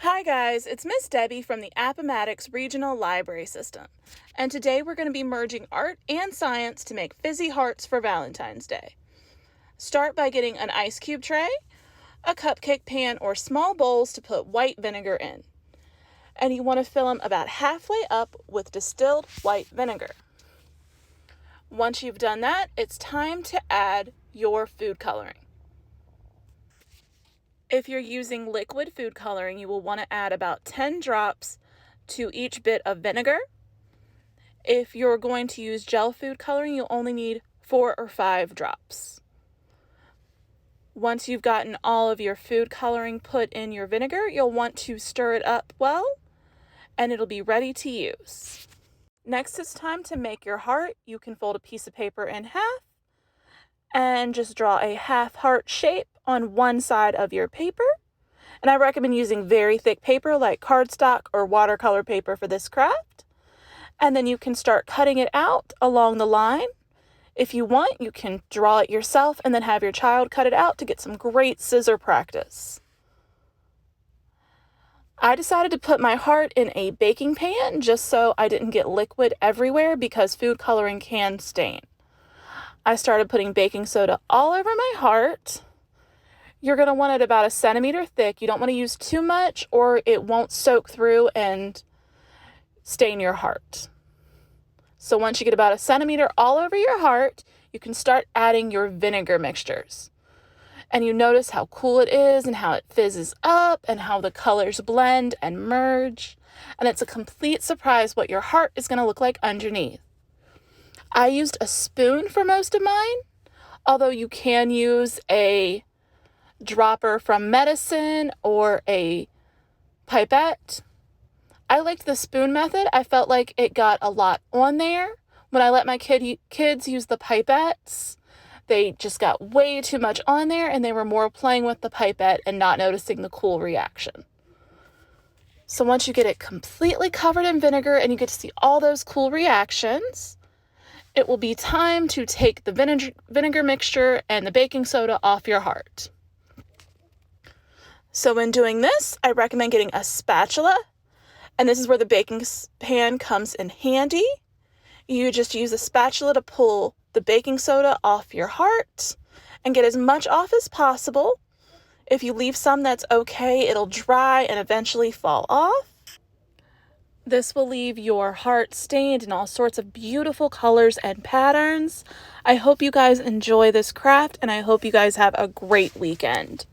Hi guys, it's Miss Debbie from the Appomattox Regional Library System, and today we're going to be merging art and science to make fizzy hearts for Valentine's Day. Start by getting an ice cube tray, a cupcake pan, or small bowls to put white vinegar in, and you want to fill them about halfway up with distilled white vinegar. Once you've done that, it's time to add your food coloring. If you're using liquid food coloring, you will want to add about 10 drops to each bit of vinegar. If you're going to use gel food coloring, you'll only need 4 or 5 drops. Once you've gotten all of your food coloring put in your vinegar, you'll want to stir it up well, and it'll be ready to use. Next, it's time to make your heart. You can fold a piece of paper in half and just draw a half heart shape on one side of your paper. And I recommend using very thick paper like cardstock or watercolor paper for this craft. And then you can start cutting it out along the line. If you want, you can draw it yourself and then have your child cut it out to get some great scissor practice. I decided to put my heart in a baking pan just so I didn't get liquid everywhere because food coloring can stain. I started putting baking soda all over my heart. You're going to want it about 1 centimeter thick. You don't want to use too much or it won't soak through and stain your heart. So once you get about 1 centimeter all over your heart, you can start adding your vinegar mixtures. And you notice how cool it is and how it fizzes up and how the colors blend and merge. And it's a complete surprise what your heart is going to look like underneath. I used a spoon for most of mine, although you can use a dropper from medicine or a pipette. I liked the spoon method. I felt like it got a lot on there. When I let my kids use the pipettes, they just got way too much on there and they were more playing with the pipette and not noticing the cool reaction. So once you get it completely covered in vinegar and you get to see all those cool reactions, it will be time to take the vinegar mixture and the baking soda off your heart. So when doing this, I recommend getting a spatula, and this is where the baking pan comes in handy. You just use a spatula to pull the baking soda off your heart and get as much off as possible. If you leave some, that's okay. It'll dry and eventually fall off. This will leave your heart stained in all sorts of beautiful colors and patterns. I hope you guys enjoy this craft, and I hope you guys have a great weekend.